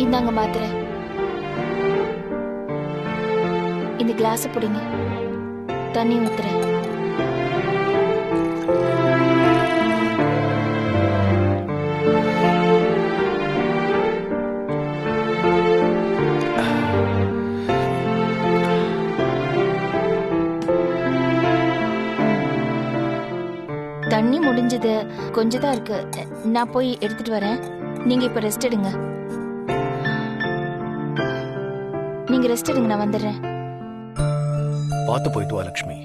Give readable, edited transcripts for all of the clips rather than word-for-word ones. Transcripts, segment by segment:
இந்தாங்க மாத்திரை. இந்த கிளாஸ் பிடிங்க, தண்ணி ஊத்துறேன். தண்ணி முடிஞ்சது, கொஞ்சம் தான் இருக்கு. நான் போய் எடுத்துட்டு வரேன். நீங்க இப்ப ரெஸ்ட் எடுங்க. நீங்க ரெஸ்ட் எடுங்க, நான் வந்துடுறேன். பார்த்து போயிட்டு வா லட்சுமி.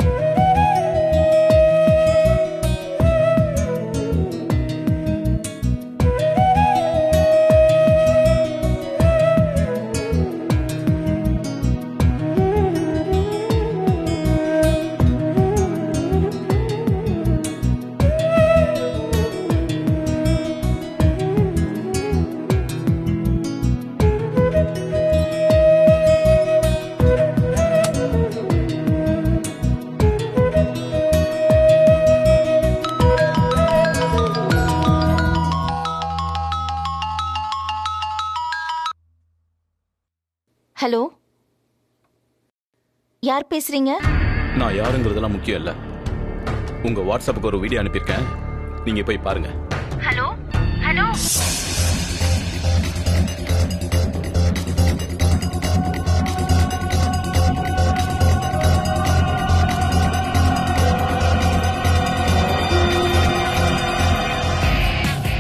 ஹலோ, யார் பேசுறீங்க? நான் யாருங்கிறதெல்லாம் முக்கியம் இல்ல. உங்க வாட்ஸ்அப்புக்கு ஒரு வீடியோ அனுப்பியிருக்கேன், நீங்க போய் பாருங்க. ஹலோ ஹலோ,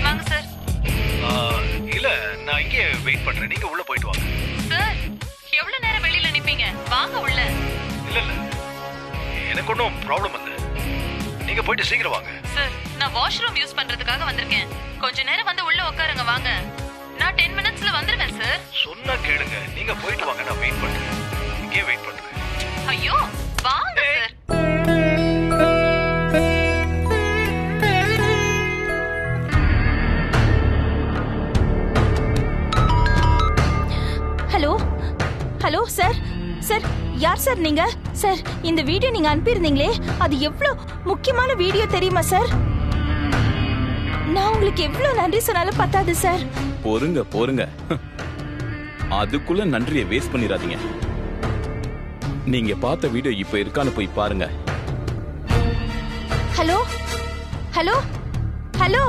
வாங்க சார். இல்ல நான் இங்கே வெயிட் பண்றேன், நீங்க உள்ள போயிட்டு வாங்க. சார், எவ்வளவு நேரம் வெளியில நிப்பீங்க? வாங்க உள்ள. இல்ல இல்ல எனக்கு ஒன்றும் ப்ராப்ளம் இல்ல, நீங்க போயிட்டு சீக்கிரம் வாங்க. சார், நான் வாஷ்ரூம் யூஸ் பண்றதுக்காக வந்திருக்கேன். கொஞ்ச நேரம் வந்து உள்ள உட்காருங்க, வாங்க. நான் 10 மினிட்ஸ்ல வந்துருவேன் சார். சொன்னா கேளுங்க, நீங்க போயிட்டு வாங்க, நான் வெயிட் பண்றேன், இங்கே வெயிட் பண்றேன். ஐயோ, வாங்க sir. Hello hello sir. Sir, யார் சார் நீங்க? சார், இந்த வீடியோ நீங்க அனுப்பியிருந்தீங்களே, அது எவ்வளவு முக்கியமான வீடியோ தெரியுமா சார்? நான் உங்களுக்கு எவ்வளவு நன்றி சொன்னாலும் பத்தாது சார். பொறுங்க பொறுங்க, அதுக்குள்ள நன்றியை வேஸ்ட் பண்ணிடாதீங்க. நீங்க பார்த்த வீடியோ இப்ப இருக்கான்னு போய் பாருங்க. ஹலோ ஹலோ ஹலோ,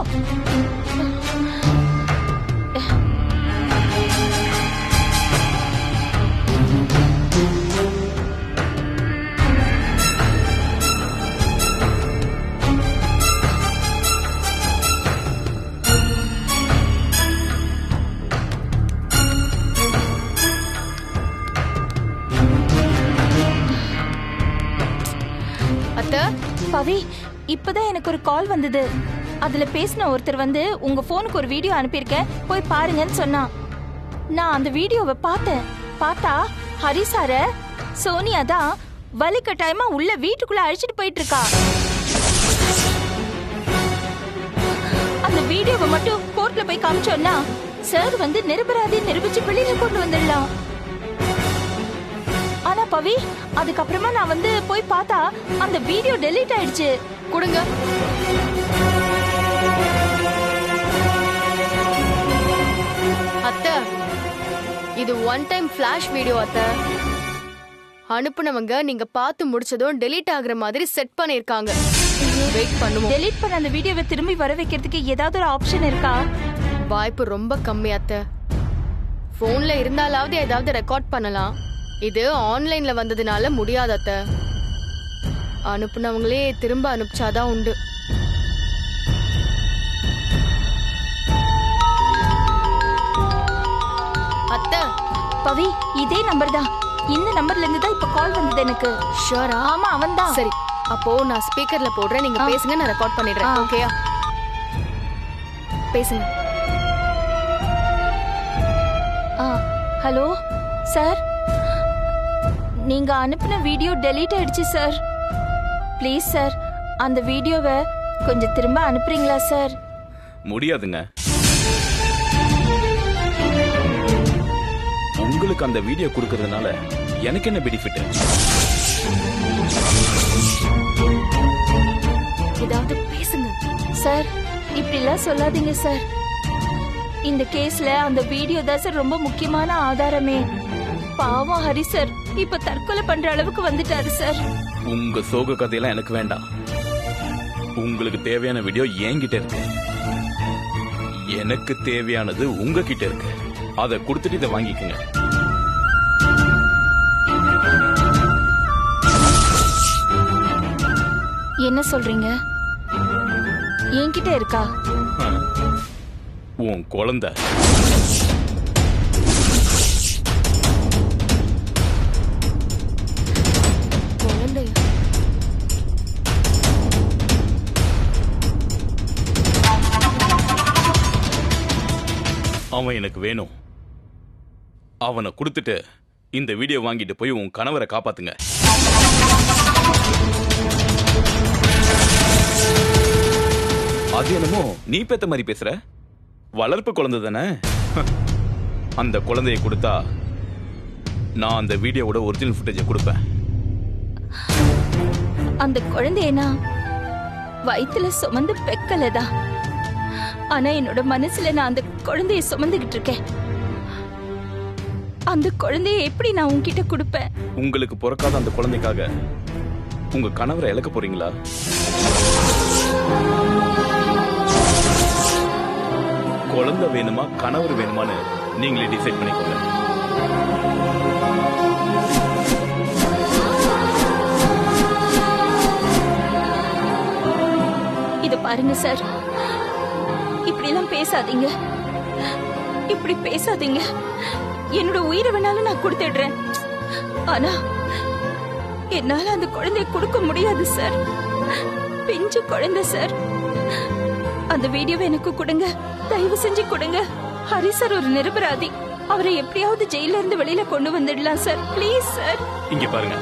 பவி, இப்பதான் எனக்கு ஒரு கால் வந்தது. அதுல பேசின ஒருத்தர் வந்து உங்க போனுக்கு ஒரு வீடியோ அனுப்பியிருக்கேன், போய் பாருங்கன்னு சொன்னான். நான் அந்த வீடியோவை பார்த்தேன். பார்த்தா ஹரிசார சோனியா தான் வலிக்கட்டாயமா உள்ள வீட்டுக்குள்ள அழைச்சிட்டு போயிட்டு இருக்கா. அந்த வீடியோவை மட்டும் கோர்ட்ல போய் காமிச்சோன்னா சார் வந்து நிரபராதி நிரூபிச்சு வெளியில கொண்டு வந்துடலாம். ஆனா பவி, அதுக்கப்புறமா நான் வந்து போய் பார்த்தா அந்த வீடியோ டெலீட் ஆயிடுச்சு. கொடுங்க. அத்தை, இது ஒன் டைம் ஃபிளாஷ் வீடியோ அத்தை. அனுப்புனவங்க நீங்க பார்த்து முடிச்சதும் டெலீட் ஆகுற மாதிரி செட் பண்ணிருக்காங்க. வெயிட் பண்ணுவோம். டெலீட் பண்ண அந்த வீடியோவை திரும்பி வர வைக்கிறதுக்கு ஏதாவது ஒரு ஆப்ஷன் இருக்கா? வாய்ப்பு ரொம்ப கம்மி அத்தை. போன்ல இருந்தாலாவது ஏதாவது ரெக்கார்ட் பண்ணலாம். இது ஆன்லைன்ல வந்ததுனால முடியாத அத்தை. அனுப்புனவங்களே திரும்ப அனுப்பிச்சாதான் உண்டு. அத்தை, பவி, இதே நம்பர் தான். இந்த நம்பர்ல இருந்து தான் இப்ப கால் வந்தது எனக்கு. ஷூரா? ஆமா, அவன் தான். சரி, அப்போ நான் ஸ்பீக்கர்ல போடுறேன், நீங்க பேசுங்க, நான் ரெக்கார்ட் பண்ணிடுறேன். ஓகேயா? பேசுங்க. ஹலோ சார், நீங்க அனுப்பின வீடியோ டெலீட் ஆயிடுச்சு சார். ப்ளீஸ் சார், அந்த வீடியோவை கொஞ்சம் திரும்ப அனுப்புறீங்களா சார்? முடியாதுங்க. உங்களுக்கு அந்த வீடியோ கொடுக்கறதுனால எனக்கு என்ன பெனிஃபிட்? ஏதாவது பேசுங்க சார். இப்படி எல்லாம் சொல்லாதீங்க சார். இந்த கேஸ்ல அந்த வீடியோ தான் சார் ரொம்ப முக்கியமான ஆதாரமே. பாவம் ஹரி சார் இப்ப தற்கொலை பண்ற அளவுக்கு வந்துட்டாரு சார். உங்க சோக கதையெல்லாம் எனக்கு வேண்டாம். உங்களுக்கு தேவையான வீடியோ என்கிட்ட இருக்கு. எனக்கு தேவையானது உங்ககிட்ட இருக்கு. அதை கொடுத்துட்டு இதை வாங்கிக்கோங்க. என்ன சொல்றீங்க? என்கிட்ட இருக்கா? உன் குழந்தை குழந்தை அவன் எனக்கு வேணும். அவனை கொடுத்துட்டு இந்த வீடியோ வாங்கிட்டு போய் உன் கணவரை காப்பாத்துங்க. அது என்னமோ நீ பெத்த மாதிரி பேசுற. வளர்ப்பு குழந்தை தானே. அந்த குழந்தையை கொடுத்தா நான் அந்த வீடியோவோட ஒரிஜினல் ஃபுட்டேஜை கொடுப்பேன். அந்த குழந்தையனா வயித்துல சுமந்து பெக்கலதா. ஆனா என்னோட மனசுல நான் அந்த குழந்தைய சுமந்துகிட்டு இருக்கேன். அந்த குழந்தைய எப்படி நான் உன்கிட்ட கொடுப்பேன்? உங்களுக்கு பிறக்காத அந்த குழந்தைக்காக உங்க கணவரை இழக்க போறீங்களா? குழந்தை வேணுமா கணவர் வேணுமான்னு நீங்களே டிசைட் பண்ணிக்கோங்க. இத பாருங்க சார், இப்படி எல்லாம் பேசாதீங்க. இப்படி பேசாதீங்க. என்னோட உயிரை வேணாலும் நான் கொடுத்துடுறேன். ஆனா என்னால அந்த குழந்தைய கொடுக்க முடியாது சார். பிஞ்சு குழந்தை சார். அந்த வீடியோவை எனக்கு கொடுங்க, தயவு செஞ்சு கொடுங்க. ஹரி சார் ஒரு நிரபராதி. அவரை எப்படியாவது ஜெயில இருந்து வெளியில கொண்டு வந்துடலாம் சார். Please sir. இங்க பாருங்க,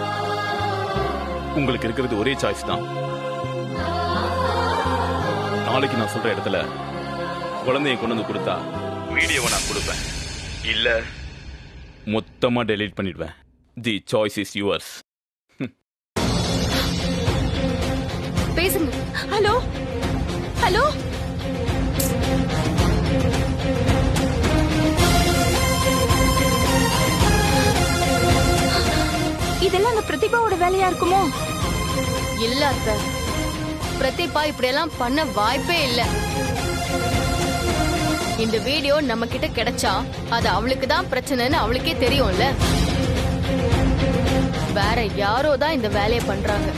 உங்களுக்கு இருக்கிறது ஒரே சாய்ஸ் தான். நாளைக்கு நான் சொல்ற இடத்துல குழந்தைய கொண்டு வந்து கொடுத்தா வீடியோவை நான் கொடுப்பேன். இல்ல மொத்தமா டெலீட் பண்ணிடுவேன். தி சாய்ஸ் இஸ் யுவர்ஸ். பேசுங்க. ஹலோ ஹலோ, இதெல்லாம் அந்த பிரதிபாவோட வேலையா இருக்குமோ? இல்ல அத்தை, பிரதீபா இப்படி எல்லாம் பண்ண வாய்ப்பே இல்ல. இந்த வீடியோ நம்ம கிட்ட கிடைச்சா அது அவளுக்கு தான் பிரச்சனைன்னு அவளுக்கே தெரியும்ல. வேற யாரோ தான் இந்த வேலையை பண்றாங்க.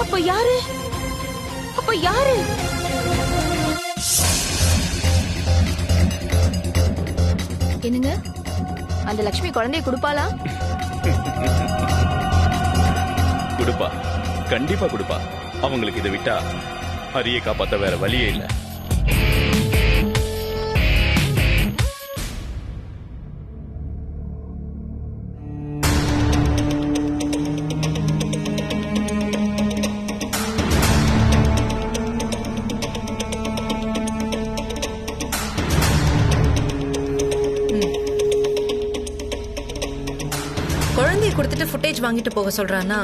அப்ப யாரு? அப்ப யாரு? என்னங்க, அந்த லட்சுமி குழந்தைய கொடுப்பாளா? கொடுப்பா, கண்டிப்பா கொடுப்பா. அவங்களுக்கு இதை விட்டா ஹரியை காப்பாத்த வேற வழியே இல்ல. குழந்தைய கொடுத்துட்டு ஃபுட்டேஜ் வாங்கிட்டு போக சொல்றானா,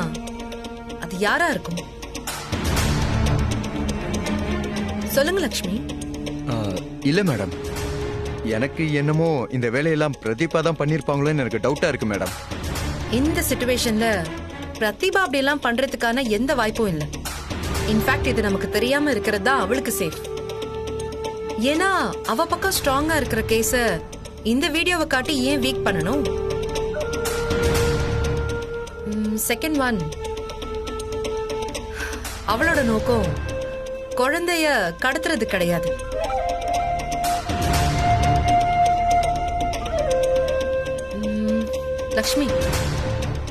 அது யாரா இருக்கும்? சொல்லுங்க லட்சுமி. இல்ல மேடம், எனக்கு என்னமோ இந்த வேலையெல்லாம் பிரதீபா தான் பண்ணிருப்பாங்களோன்னு எனக்கு டவுட்டா இருக்கு மேடம். இந்த சிச்சுவேஷன்ல பிரதிபா அப்படி எல்லாம் பண்றதுக்கான எந்த வாய்ப்பும் இல்ல. இன்ஃபேக்ட் இது நமக்கு தெரியாம இருக்கிறது தான் அவளுக்கு சேஃப். ஏன்னா அவ பக்கம் ஸ்ட்ராங்கா இருக்கிற கேஸ இந்த வீடியோவை காட்டி ஏன் வீக் பண்ணணும்? செகண்ட் ஒன், அவளோட நோக்கம் குழந்தைய கடத்துறது கிடையாது. லக்ஷ்மி,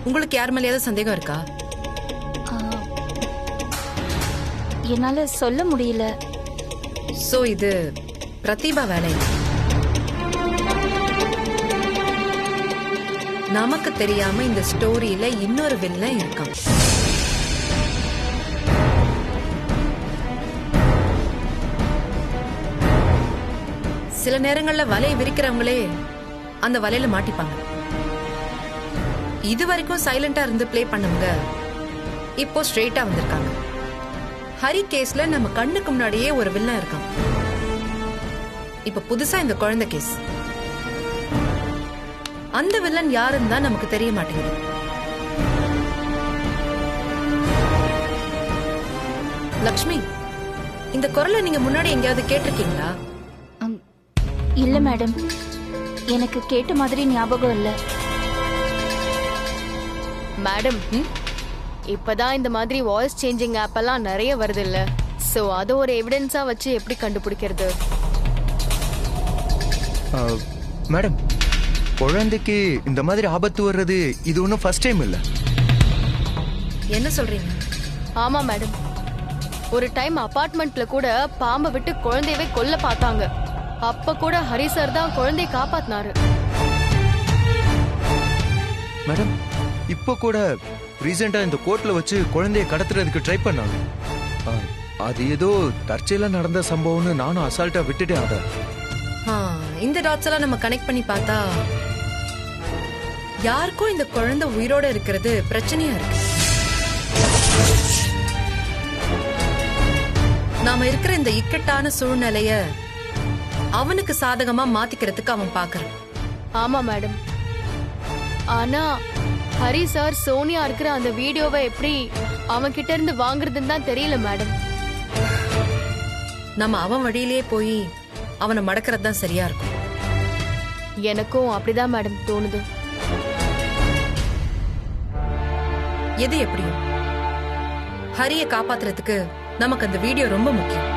உங்களுக்கு யார் மேலேயாவது சந்தேகம் இருக்கா? என்னால சொல்ல முடியல. சோ இது பிரதிபா வேலை. நமக்கு தெரியாம இந்த ஸ்டோரியில இன்னொரு வில்லன் இருக்கான். சில நேரங்கள்ல வலையை விரிக்கிறவங்களே அந்த வலையில மாட்டிப்பாங்க. இது வரைக்கும் சைலண்டா இருந்து பிளே பண்ணவங்க இப்போ ஸ்ட்ரெயிட்டா வந்திருக்காங்க. ஹரி கேஸ்ல நம்ம கண்ணுக்கு முன்னாடியே ஒரு வில்லன் இருக்கான். இப்ப புதுசா இந்த குழந்தை கேஸ். அந்த வில்லன் யாருன்னு தான் நமக்கு தெரிய மாட்டேங்குது. லக்ஷ்மி, இந்த குரலை நீங்க முன்னாடி எங்கேயாவது கேட்டிருக்கீங்களா? இல்ல மேடம், எனக்கு கேட்ட மாதிரி ஞாபகம் இல்ல. மேடம் இப்பதான் இந்த மாதிரி வாய்ஸ் சேஞ்சிங் ஆப் எல்லாம் நிறைய வருது இல்ல, சோ அத ஒரு எவிடன்ஸா வச்சு எப்படி கண்டுபிடிக்கிறது? மேடம், குழந்தைக்கு இந்த மாதிரி ஆபத்து வர்றது இது ஒன்றும் ஃபர்ஸ்ட் டைம் இல்ல. என்ன சொல்றீங்க? ஆமா மேடம், ஒரு டைம் அபார்ட்மெண்ட்ல கூட பாம்பை விட்டு குழந்தையவே கொல்ல பார்த்தாங்க. அப்ப கூட ஹரி சார் தான் குழந்தையை காப்பாத்தினாரு. மேடம், இப்போ கூட ரீசெண்டா இந்த கோர்ட்ல வச்சு குழந்தைய கடத்துறதுக்கு ட்ரை பண்ணாங்க. அது ஏதோ தற்செயலா நடந்த சம்பவம்னு நானும் அசால்ட்டா விட்டுட்டேன் அத. இந்த டாட்ஸ் எல்லாம் நம்ம கனெக்ட் பண்ணி பார்த்தா யாருக்கும் இந்த குழந்தை உயிரோட இருக்கிறது பிரச்சனையா இருக்கு. நாம இருக்கிற இந்த இக்கட்டான சூழ்நிலைய அவனுக்கு சாதகமா மாத்திக்கிறதுக்கு அவன் பாக்குறான். ஆமா மேடம், ஆனா ஹரி சார் சோனியா இருக்கிற அந்த வீடியோவை எப்படி அவன் கிட்ட இருந்து வாங்குறதுன்னு தான் தெரியல மேடம். நம்ம அவன் வழியிலேயே போய் அவனை மடக்கிறது தான் சரியா இருக்கும். எனக்கும் அப்படிதான் மேடம் தோணுது. எது எப்படியும் ஹரிய காப்பாத்துறதுக்கு நமக்கு அந்த வீடியோ ரொம்ப முக்கியம்.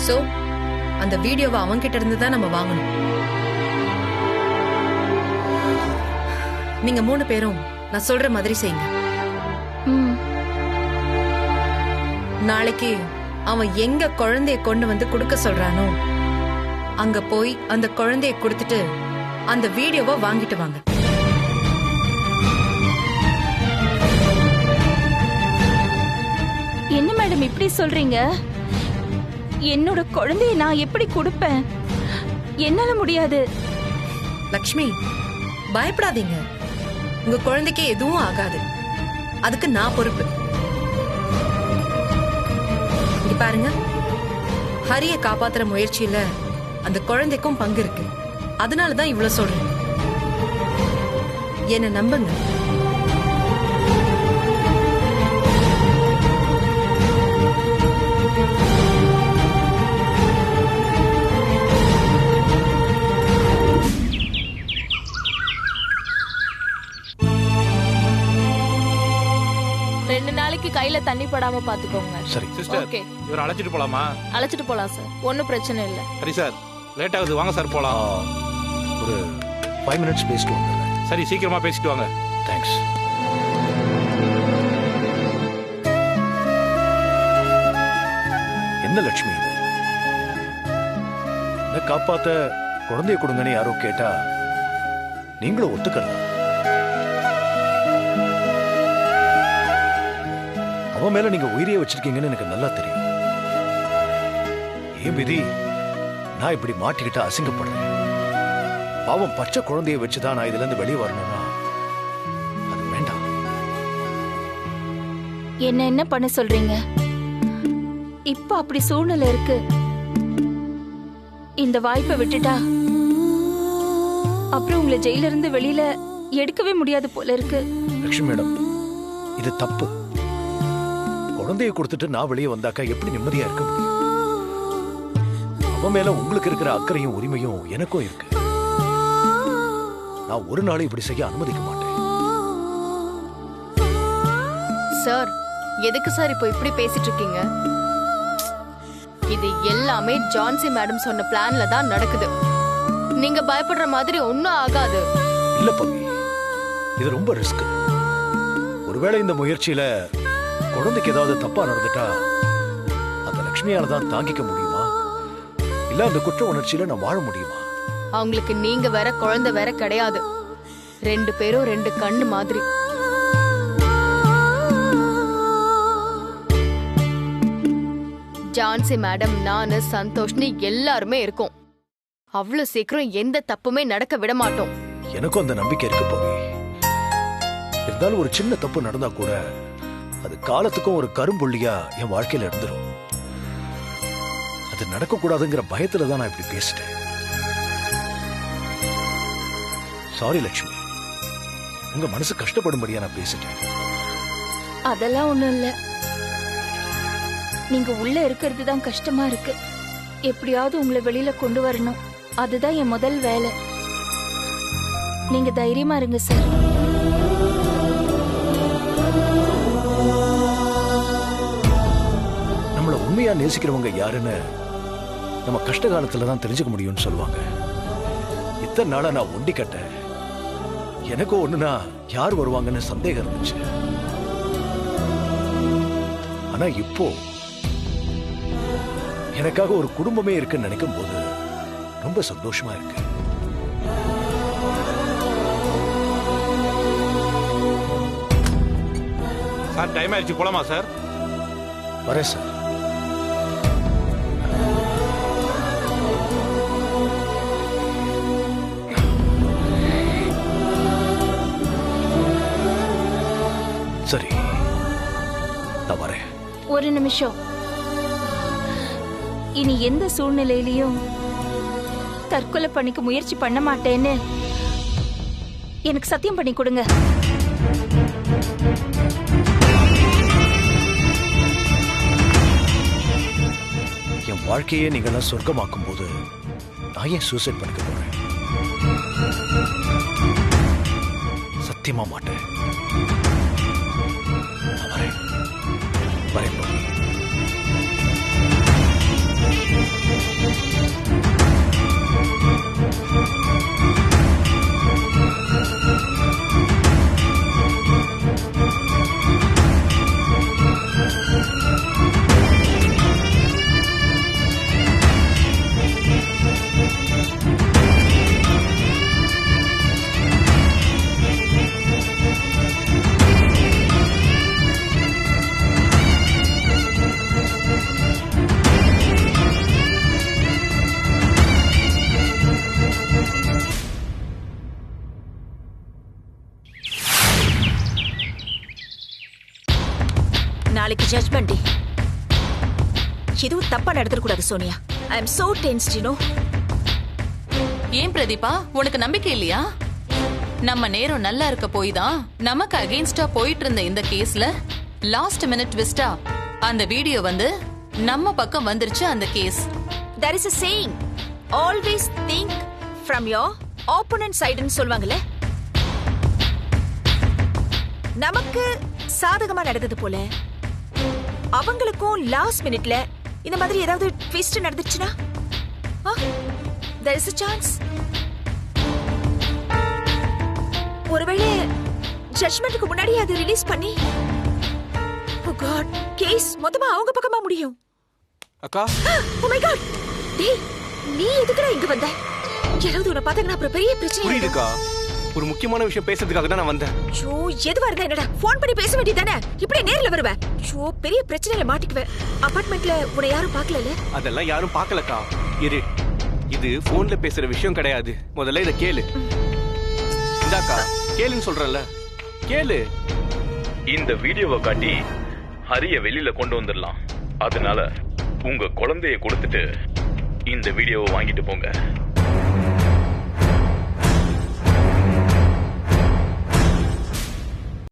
சோ அந்த வீடியோவை அவன் கிட்ட இருந்து தான் நம்ம வாங்கணும். நீங்க 3 பேரும் நான் சொல்ற மாதிரி செய்யுங்க. நாளைக்கு அவன் எங்க குழந்தைய கொண்டு வந்து கொடுக்க சொல்றானோ அங்க போய் அந்த குழந்தைய கொடுத்துட்டு அந்த வீடியோவை வாங்கிட்டு வாங்க. என்ன மேடம் இப்படி சொல்றீங்க? என்னோட குழந்தைய நான் எப்படி கொடுப்பேன்? என்னால முடியாது. லக்ஷ்மி, பயப்படாதீங்க. உங்க குழந்தைக்கு எதுவும் ஆகாது. அதுக்கு நான் பொறுப்பு. இங்க பாருங்க, ஹரிய காப்பாத்துற முயற்சியில அந்த குழந்தைக்கும் பங்கு இருக்கு. அதனாலதான் இவ்வளவு சொல்றேன். என்ன நம்புங்க. கையில தண்ணி படாம பாத்துக்கோங்க. சரி சிஸ்டர், ஓகே, இவரை அழைச்சிட்டு போலாமா? அழைச்சிட்டு போலாம் சார், ஒன்னும் பிரச்சனை இல்ல. சரி சார், லேட் ஆகுது, வாங்க சார் போலாம். ஒரு 5 minutes பேசிட்டு வந்துடுறேன். சரி, சீக்கிரமா பேசிட்டு வாங்க. தேங்க்ஸ். என்ன லட்சுமி இது? என்ன காப்பாத்த குழந்தைய கொடுங்கன்னு யாரோ கேட்டா நீங்களும் ஒத்துக்கலாம். அவன் மேல நீங்க உயிரியே வச்சிருக்கீங்கன்னு எனக்கு நல்லா தெரியும். ஏன் விதி, நான் இப்படி மாட்டிக்கிட்டு அசிங்கப்படுறேன். பாவம் பச்சை குழந்தைய வச்சுதான் நான் இதுல இருந்து வெளியே வரணும்னா அது வேண்டாம். என்ன பண்ண சொல்றீங்க? இப்ப அப்படி சூழ்நிலை இருக்கு. இந்த வாய்ப்பை விட்டுட்டா அப்புறம் உங்களை ஜெயில இருந்து வெளியில எடுக்கவே முடியாது போல இருக்கு. லட்சுமி மேடம், இது தப்பு. குழந்தைய கொடுத்துட்டு நான் வெளியே வந்தாக்கா எப்படி நிம்மதியா இருக்க முடியும்? அவன் மேல உங்களுக்கு இருக்கிற அக்கறையும் உரிமையும் எனக்கும் இருக்கு. நான் ஒரு நாள் இப்படி செய்ய அனுமதிக்க மாட்டேன். சார், எதுக்கு சார் இப்போ இப்படி பேசிட்டு இருக்கீங்க? இது எல்லாமே ஜான்சி மேடம் சொன்ன பிளான்ல தான் நடக்குது. நீங்க பயப்படுற மாதிரி ஒன்னும் ஆகாது. இல்ல பவி, இது ரொம்ப ரிஸ்க். ஒருவேளை இந்த முயற்சியில குழந்தைக்கு ஏதாவது தப்பா நடந்துட்டா அந்த லட்சுமியால தான் தாங்கிக்க முடியுமா? இல்ல அந்த குற்ற உணர்ச்சியில நான் வாழ முடியுமா? அவங்களுக்கு நீங்க வேற குழந்தை வேற கிடையாது. 2 பேரும் 2 கண்ணு மாதிரி. ஜான்சி மேடம், நானு, சந்தோஷ்னி எல்லாருமே இருக்கோம். அவ்வளவு சீக்கிரம் எந்த தப்புமே நடக்க விட மாட்டோம். எனக்கும் அந்த நம்பிக்கை இருக்கு பவி. இருந்தாலும் ஒரு சின்ன தப்பு நடந்தா கூட அது காலத்துக்கும் ஒரு கரும்புள்ளியா என் வாழ்க்கையில இருந்துரும். அது நடக்கக்கூடாதுங்கிற பயத்துல தான் நான் இப்படி பேசிட்டேன். சாரி லட்சுமி, உங்க மனசு கஷ்டப்படும்படியா நான் பேசிட்டேன். அதெல்லாம் ஒண்ணும் இல்ல. நீங்க உள்ள இருக்கிறது தான் கஷ்டமா இருக்கு. எப்படியாவது உங்களை வெளியில கொண்டு வரணும். அதுதான் என் முதல் வேலை. நீங்க தைரியமா இருங்க சார். நம்மள உண்மையா நேசிக்கிறவங்க யாருன்னு நம்ம கஷ்ட காலத்துல தான் தெரிஞ்சுக்க முடியும்னு சொல்லுவாங்க. இத்தனை நாளா நான் ஒண்டி கட்டேன். எனக்கு ஒண்ணுனா யார் வருவாங்கன்னு சந்தேகம் இருந்துச்சு. ஆனா இப்போ எனக்காக ஒரு குடும்பமே இருக்குன்னு நினைக்கும் போது ரொம்ப சந்தோஷமா இருக்கு. சார் டைம் ஆயிடுச்சு, போலாமா சார்? வரேன் சார். சரி, நான் வரேன். ஒரு நிமிஷம். இனி எந்த சூழ்நிலையிலையும் தற்கொலை பண்ணிக்க முயற்சி பண்ண மாட்டேன்னு எனக்கு சத்தியம் பண்ணி கொடுங்க. என் வாழ்க்கையே நீங்களாம் சொர்க்கமாக்கும் போது நான் ஏன் சூசைட் பண்ணிக்க போறேன்? சத்தியமா மாட்டேன். நான் வரேன். வரேன் பாபி. நாளைக்கு ஜட்ஜ்மெண்ட் டே. எதுவும் தப்பா நடந்துடக்கூடாது Sonia. I am so tensed you know. ஏன் பிரதீபா, உனக்கு நம்பிக்கை இல்லையா? நம்ம நேரம் நல்லா இருக்க போய் தான் நமக்கு அகைன்ஸ்டா போயிட்டு இருந்த இந்த கேஸ்ல லாஸ்ட் மினிட் ட்விஸ்டா அந்த வீடியோ வந்து நம்ம பக்கம் வந்துருச்சு. அந்த case there is a saying, always think from your opponent side ன்னு சொல்வாங்கல. நமக்கு சாதகமா நடந்தது போல அவங்களுக்கும் லாஸ்ட் மினிட்ல இந்த மாதிரி ஏதாவது ட்விஸ்ட் நடந்துச்சுன்னா there is a chance. ஒருவேளை ஜட்ஜ்மெண்ட்டுக்கு முன்னாடி அது ரிலீஸ் பண்ணி oh god கேஸ் மொத்தமா அவங்க பக்கமா முடியும். அக்கா, oh my god டேய், நீ எதுக்குடா இங்க வந்த? யாராவது உன்னை பார்த்தாங்கன்னா அப்புறம் பெரிய பிரச்சனை. புரியுதுக்கா, ஒரு முக்கியமான விஷயம் பேசுறதுக்காக தான் நான் வந்தேன். ஐயோ, எதுவா இருந்தா என்னடா, ஃபோன் பண்ணி பேச வேண்டியதானே? இப்படி நேர்ல வருவ? ஐயோ, பெரிய பிரச்சனையில மாட்டிக்குவேன். அபார்ட்மெண்ட்ல உன்னை யாரும் பார்க்கலல? அதெல்லாம் யாரும் பார்க்கலக்கா. இரு, இது போன்ல பேசுற விஷயம் கிடையாது. முதல்ல இத கேளு. இந்தாக்கா, கேளுன்னு சொல்றேன்ல, கேளு. இந்த வீடியோவை காட்டி ஹரிய வெளியில கொண்டு வந்துடலாம். அதனால உங்க குழந்தைய கொடுத்துட்டு இந்த வீடியோவை வாங்கிட்டு போங்க.